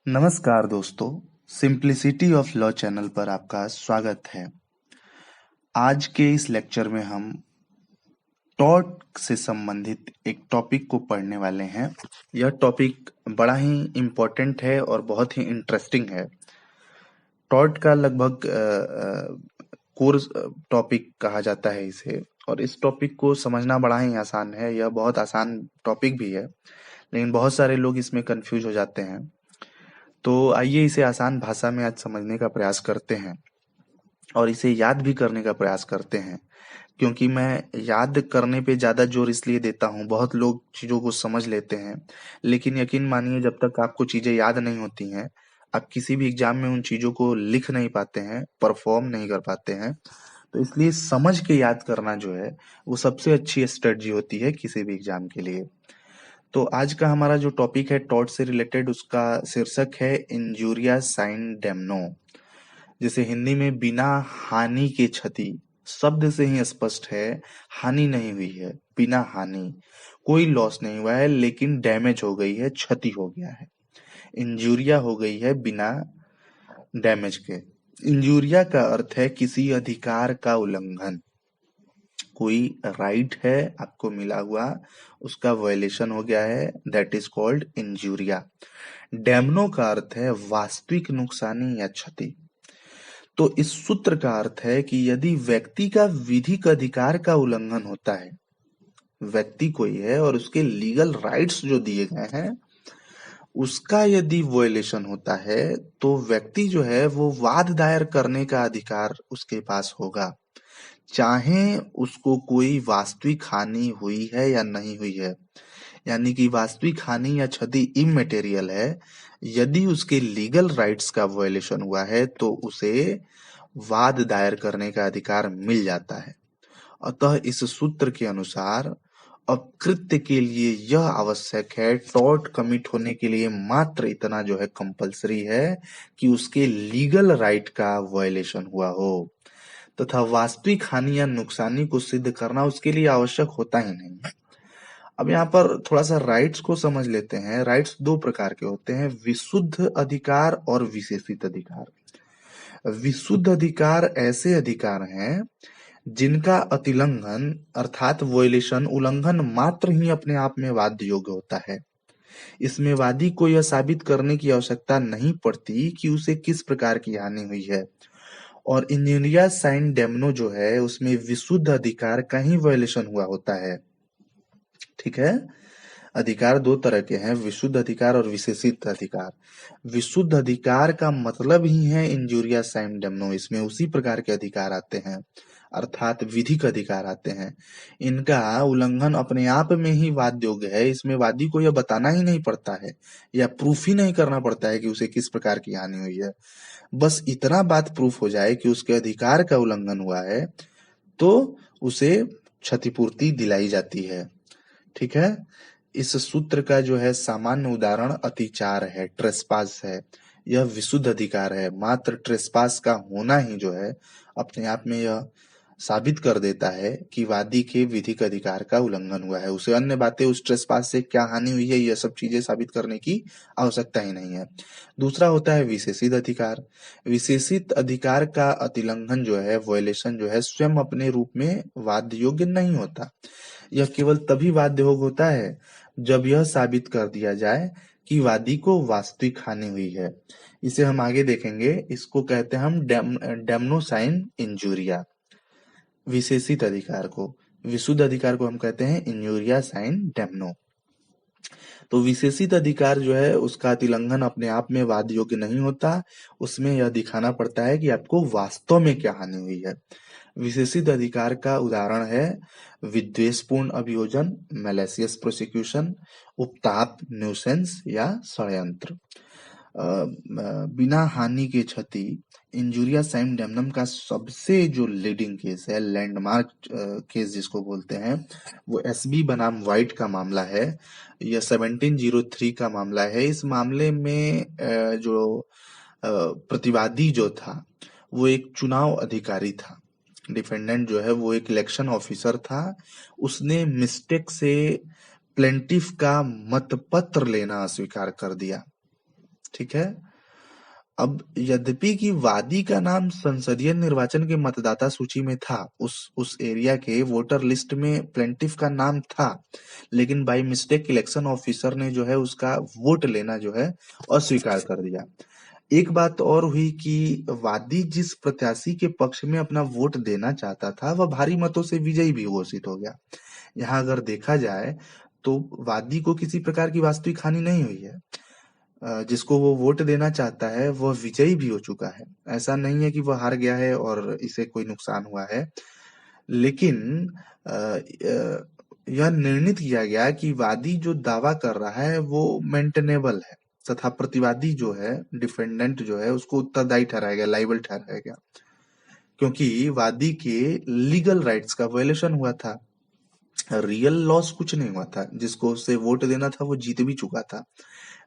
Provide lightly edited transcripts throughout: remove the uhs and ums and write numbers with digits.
नमस्कार दोस्तों, simplicity of law channel पर आपका स्वागत है। आज के इस लेक्चर में हम टॉर्ट से संबंधित एक टॉपिक को पढ़ने वाले हैं। यह टॉपिक बड़ा ही इम्पोर्टेंट है और बहुत ही इंटरेस्टिंग है। टॉर्ट का लगभग कोर्स टॉपिक कहा जाता है इसे, और इस टॉपिक को समझना बड़ा ही आसान है। यह बहुत आसान टॉपिक भी है, लेकिन बहुत सारे लोग इसमें कंफ्यूज हो जाते हैं। तो आइए इसे आसान भाषा में आज समझने का प्रयास करते हैं और इसे याद भी करने का प्रयास करते हैं, क्योंकि मैं याद करने पे ज़्यादा जोर इसलिए देता हूँ। बहुत लोग चीज़ों को समझ लेते हैं, लेकिन यकीन मानिए जब तक आपको चीज़ें याद नहीं होती हैं, आप किसी भी एग्जाम में उन चीज़ों को लिख नहीं पाते हैं, परफॉर्म नहीं कर पाते हैं। तो इसलिए समझ के याद करना जो है वो सबसे अच्छी स्ट्रेटजी होती है किसी भी एग्जाम के लिए। तो आज का हमारा जो टॉपिक है टॉर्ट से रिलेटेड, उसका शीर्षक है इंजूरिया साइन डेमनो, जिसे हिंदी में बिना हानि के क्षति। शब्द से ही स्पष्ट है, हानि नहीं हुई है, बिना हानि, कोई लॉस नहीं हुआ है, लेकिन डैमेज हो गई है, क्षति हो गया है। इंजूरिया हो गई है बिना डैमेज के। इंजूरिया का अर्थ है किसी अधिकार का उल्लंघन। कोई राइट है आपको मिला हुआ, उसका वायलेशन हो गया है, दैट इज कॉल्ड इंजूरिया। डैमनो का अर्थ है वास्तविक नुकसानी या क्षति। तो इस सूत्र का अर्थ है कि यदि व्यक्ति का विधिक अधिकार का उल्लंघन होता है, व्यक्ति कोई है और उसके लीगल राइट्स जो दिए गए हैं उसका यदि वॉयलेशन होता है, तो व्यक्ति जो है वो वाद दायर करने का अधिकार उसके पास होगा, चाहे उसको कोई वास्तविक हानि हुई है या नहीं हुई है। यानी कि वास्तविक हानि या क्षति इमैटेरियल है। यदि उसके लीगल राइट्स का वॉयलेशन हुआ है तो उसे वाद दायर करने का अधिकार मिल जाता है। अतः इस सूत्र के अनुसार अपकृत्य के लिए यह आवश्यक है, टॉर्ट कमिट होने के लिए मात्र इतना जो है कंपलसरी है कि उसके लीगल राइट का वॉयलेशन हुआ हो, तथा वास्तविक हानि या नुकसानी को सिद्ध करना उसके लिए आवश्यक होता ही नहीं है। अब यहाँ पर थोड़ा सा राइट्स को समझ लेते हैं। राइट्स दो प्रकार के होते हैं, विशुद्ध अधिकार और विशेषित अधिकार। विशुद्ध अधिकार ऐसे अधिकार हैं जिनका अतिलंघन अर्थात वॉयलेशन, उल्लंघन मात्र ही अपने आप में वाद्य योग्य होता है। इसमें वादी को यह साबित करने की आवश्यकता नहीं पड़ती कि उसे किस प्रकार की हानि हुई है। और इंजीनियर साइन डेमनो जो है उसमें विशुद्ध अधिकार का ही वॉयलेशन हुआ होता है। ठीक है, अधिकार दो तरह के हैं, विशुद्ध अधिकार और विशेषित अधिकार। विशुद्ध अधिकार का मतलब ही है इंजूरिया साइन डेमनो। इसमें उसी प्रकार के अधिकार आते हैं, अर्थात विधिक अधिकार आते हैं। इनका उल्लंघन अपने आप में ही वाद योग्य है। इसमें वादी को यह बताना ही नहीं पड़ता है या प्रूफ ही नहीं करना पड़ता है कि उसे किस प्रकार की हानि हुई है। बस इतना बात प्रूफ हो जाए कि उसके अधिकार का उल्लंघन हुआ है तो उसे क्षतिपूर्ति दिलाई जाती है। ठीक है, इस सूत्र का जो है सामान्य उदाहरण अतिचार है, ट्रेसपास है। यह विशुद्ध अधिकार है। मात्र ट्रेसपास का होना ही जो है अपने आप में यह साबित कर देता है कि वादी के विधिक अधिकार का उल्लंघन हुआ है। उसे अन्य बातें, उस ट्रेसपास से क्या हानि हुई है, यह सब चीजें साबित करने की आवश्यकता ही नहीं है। दूसरा होता है विशेषित अधिकार। विशेषित अधिकार का अतिलंघन जो है, वॉयलेशन जो है, स्वयं अपने रूप में वाद योग्य नहीं होता। यह केवल तभी वाद्य योग्य होता है जब यह साबित कर दिया जाए कि वादी को वास्तविक हानि हुई है। इसे हम आगे देखेंगे। इसको कहते हैं हम डेमनोसाइन इंजूरिया। विशेषित अधिकार को, विशुद्ध अधिकार को हम कहते हैं इंजूरिया साइन डेमनो। तो विशेषित अधिकार जो है उसका अतिलंघन अपने आप में वाद योग्य नहीं होता, उसमें यह दिखाना पड़ता है कि आपको वास्तव में क्या हानि हुई है। विशेषित अधिकार का उदाहरण है विद्वेषपूर्ण अभियोजन, मैलिशियस प्रोसिक्यूशन, उपताप, न्यूसेंस या षड्यंत्र। बिना हानि के क्षति, इंजूरिया साइन डेमनम का सबसे जो लीडिंग केस है, लैंडमार्क केस जिसको बोलते हैं, वो एसबी बनाम वाइट का मामला है। यह 1703 का मामला है। इस मामले में जो प्रतिवादी जो था वो एक चुनाव अधिकारी था। डिफेंडेंट जो है वो एक इलेक्शन ऑफिसर था। उसने मिस्टेक से प्लेंटिफ का मतपत्र लेना अस्वीकार कर दिया। ठीक है। अब यद्यपि कि वादी का नाम संसदीय निर्वाचन के मतदाता सूची में था, उस एरिया के वोटर लिस्ट में प्लेंटिफ का नाम था, लेकिन बाय मिस्टेक इलेक्शन ऑफिसर ने जो है उसका वोट लेना जो है अस्वीकार कर दिया। एक बात और हुई कि वादी जिस प्रत्याशी के पक्ष में अपना वोट देना चाहता था वह भारी मतों से विजयी भी घोषित हो गया। यहाँ अगर देखा जाए तो वादी को किसी प्रकार की वास्तविक हानि नहीं हुई है। जिसको वो वोट देना चाहता है वह विजयी भी हो चुका है। ऐसा नहीं है कि वह हार गया है और इसे कोई नुकसान हुआ है। लेकिन यह निर्णित किया गया कि वादी जो दावा कर रहा है वो मेंटेनेबल है तथा प्रतिवादी जो है डिफेंडेंट जो है उसको उत्तरदायी ठहराया गया, लाइबल ठहराया गया, क्योंकि वादी के लीगल राइट्स का वायलेशन हुआ था। रियल लॉस कुछ नहीं हुआ था, जिसको उसे वोट देना था वो जीत भी चुका था।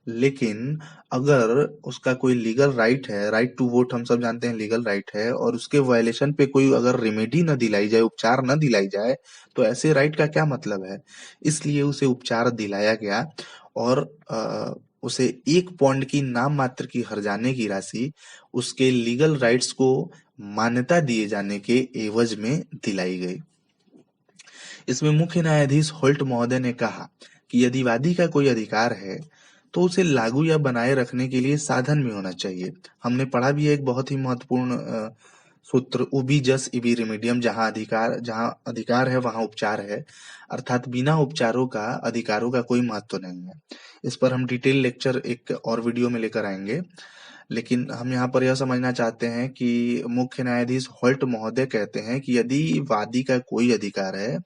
लेकिन अगर उसका कोई लीगल राइट है, राइट टू वोट हम सब जानते हैं लीगल राइट है, और उसके वायलेशन पे कोई अगर रेमेडी न दिलाई जाए, उपचार न दिलाई जाए, तो ऐसे राइट का क्या मतलब है। इसलिए उसे उपचार दिलाया गया और उसे 1 पौंड की नाम मात्र की हर्जाने की राशि उसके लीगल राइट्स को मान्यता दिए जाने के एवज में दिलाई गई। इसमें मुख्य न्यायाधीश होल्ट महोदय ने कहा कि यदि वादी का कोई अधिकार है तो उसे लागू या बनाए रखने के लिए साधन भी होना चाहिए। हमने पढ़ा भी है एक बहुत ही महत्वपूर्ण सूत्र, उबी जस इबी रेमेडियम, जहाँ अधिकार है वहां उपचार है, अर्थात बिना उपचारों का अधिकारों का कोई महत्व नहीं है। इस पर हम डिटेल लेक्चर एक और वीडियो में लेकर आएंगे, लेकिन हम यहाँ पर यह समझना चाहते हैं कि मुख्य न्यायाधीश होल्ट महोदय कहते हैं कि यदि वादी का कोई अधिकार है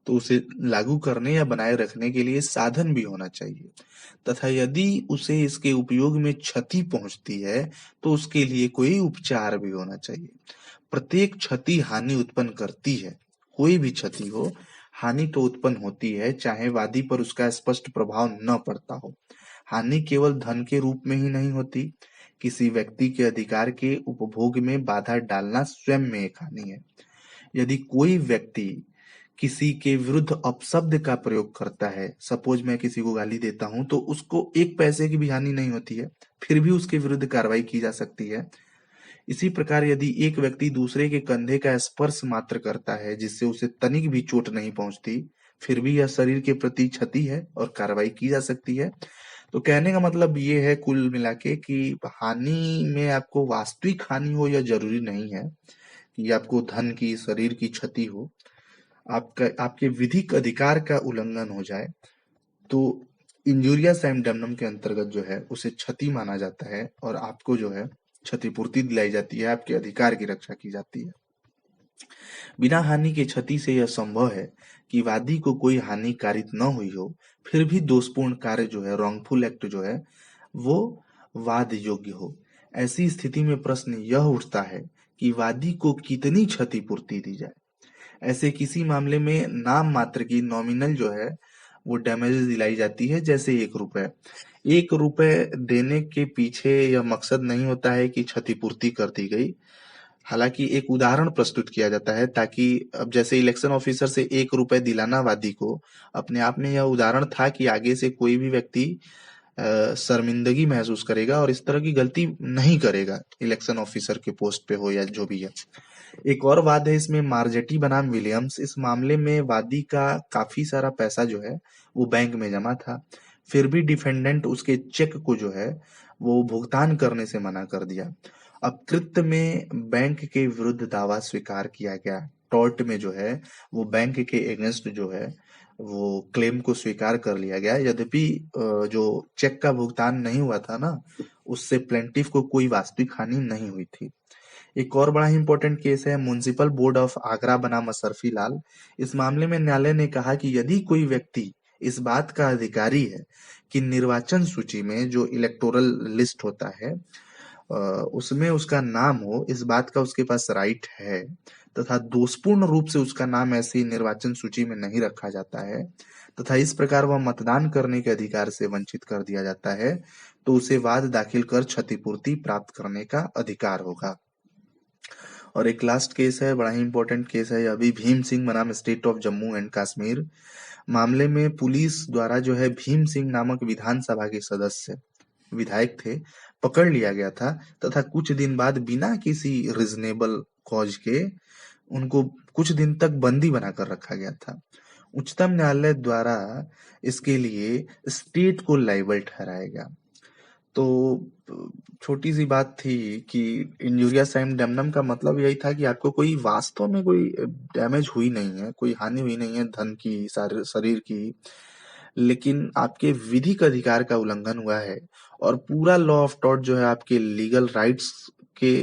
तो उसे लागू करने या बनाए रखने के लिए साधन भी होना चाहिए, तथा यदि उसे इसके उपयोग में क्षति पहुंचती है तो उसके लिए कोई उपचार भी होना चाहिए। प्रत्येक क्षति हानि उत्पन्न करती है, कोई भी क्षति हो, हानि तो उत्पन्न होती है, चाहे वादी पर उसका स्पष्ट प्रभाव न पड़ता हो। हानि केवल धन के रूप में ही नहीं होती, किसी व्यक्ति के अधिकार के उपभोग में बाधा डालना स्वयं में एक हानि है। यदि कोई व्यक्ति किसी के विरुद्ध अपशब्द का प्रयोग करता है, सपोज मैं किसी को गाली देता हूं, तो उसको 1 पैसे की भी हानि नहीं होती है, फिर भी उसके विरुद्ध कार्रवाई की जा सकती है। इसी प्रकार यदि एक व्यक्ति दूसरे के कंधे का स्पर्श मात्र करता है जिससे उसे तनिक भी चोट नहीं पहुंचती, फिर भी यह शरीर के प्रति क्षति है और कार्रवाई की जा सकती है। तो कहने का मतलब ये है कुल मिला के कि हानि में आपको वास्तविक हानि हो यह जरूरी नहीं है कि आपको धन की, शरीर की क्षति हो। आपके विधिक अधिकार का उल्लंघन हो जाए तो इंजुरिया सैमडमनम के अंतर्गत जो है उसे क्षति माना जाता है और आपको जो है क्षतिपूर्ति दिलाई जाती है, आपके अधिकार की रक्षा की जाती है। बिना हानि के क्षति से यह संभव है कि वादी को कोई हानि कारित न हुई हो, फिर भी दोषपूर्ण कार्य जो है, रॉन्गफुल एक्ट जो है, वो वाद योग्य हो। ऐसी स्थिति में प्रश्न यह उठता है कि वादी को कितनी क्षतिपूर्ति दी जाए। ऐसे किसी मामले में नाम मात्र की नॉमिनल जो है वो डैमेजेस दिलाई जाती है, जैसे 1 रुपए। 1 रुपए देने के पीछे यह मकसद नहीं होता है कि क्षतिपूर्ति कर दी गई। हालांकि एक उदाहरण प्रस्तुत किया जाता है ताकि, अब जैसे इलेक्शन ऑफिसर से 1 रुपए दिलाना वादी को, अपने आप में यह उदाहरण था कि आगे से कोई भी व्यक्ति शर्मिंदगी महसूस करेगा और इस तरह की गलती नहीं करेगा, इलेक्शन ऑफिसर के पोस्ट पे हो या जो भी है। एक और वाद है इसमें, मार्जेटी बनाम विलियम्स। इस मामले में वादी का काफी सारा पैसा जो है वो बैंक में जमा था, फिर भी डिफेंडेंट उसके चेक को जो है वो भुगतान करने से मना कर दिया। अब कृत्य में बैंक के विरुद्ध दावा स्वीकार किया गया, टॉर्ट में जो है वो बैंक के एगेंस्ट जो है वो क्लेम को स्वीकार कर लिया गया। यद्यपि जो चेक का भुगतान नहीं हुआ था ना, उससे प्लेंटिफ को कोई वास्तविक हानि नहीं हुई थी। एक और बड़ा ही इंपॉर्टेंट केस है म्युनिसिपल बोर्ड ऑफ आगरा बनाम अशरफी लाल। इस मामले में न्यायालय ने कहा कि यदि कोई व्यक्ति इस बात का अधिकारी है कि निर्वाचन सूची में जो इलेक्टोरल लिस्ट होता है उसमें उसका नाम हो, इस बात का उसके पास राइट है, तथा दोषपूर्ण रूप से उसका नाम ऐसी निर्वाचन सूची में नहीं रखा जाता है, तथा इस प्रकार वह मतदान करने के अधिकार से वंचित कर दिया जाता है, तो उसे वाद दाखिल कर क्षतिपूर्ति प्राप्त करने का अधिकार होगा। और एक लास्ट केस है, बड़ा ही इंपॉर्टेंट केस है अभी, भीम सिंह बनाम state of Jammu and Kashmir. मामले में पुलिस द्वारा जो है भीम सिंह नामक विधानसभा के सदस्य, विधायक थे पकड़ लिया गया था तथा कुछ दिन बाद बिना किसी रीजनेबल कॉज के उनको कुछ दिन तक बंदी बनाकर रखा गया था। उच्चतम न्यायालय द्वारा इसके लिए स्टेट को लायबल ठहराया गया। तो छोटी सी बात थी कि इंजुरियस एंड डैमनम का मतलब यही था कि आपको कोई वास्तव में कोई डैमेज हुई नहीं है, कोई हानि हुई नहीं है धन की, शरीर की, लेकिन आपके विधिक अधिकार का उल्लंघन हुआ है और पूरा लॉ ऑफ टॉर्ट जो है आपके लीगल राइट्स के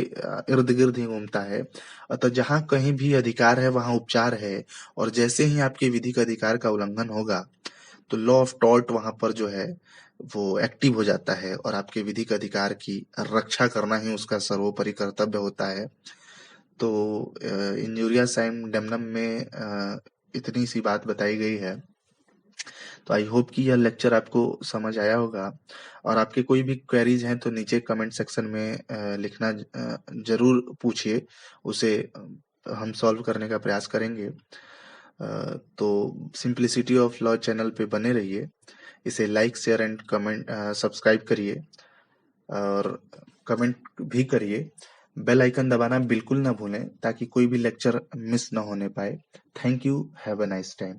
इर्द गिर्द ही घूमता है। अतः जहां कहीं भी अधिकार है वहां उपचार है, और जैसे ही आपके विधिक अधिकार का उल्लंघन होगा तो लॉ ऑफ टॉर्ट वहां पर जो है वो एक्टिव हो जाता है और आपके विधिक अधिकार की रक्षा करना ही उसका सर्वोपरि कर्तव्य होता है। तो इंजुरियस एंड डैमनम में इतनी सी बात बताई गई है। तो आई होप कि यह लेक्चर आपको समझ आया होगा, और आपके कोई भी क्वेरीज हैं तो नीचे कमेंट सेक्शन में लिखना जरूर पूछिए, उसे हम सॉल्व करने का प्रयास करेंगे। तो सिंप्लिसिटी ऑफ लॉ चैनल पे बने रहिए, इसे like share and comment subscribe करिए और कमेंट भी करिए। बेल आइकन दबाना बिल्कुल ना भूलें ताकि कोई भी लेक्चर मिस ना होने पाए। Thank you, have a nice time.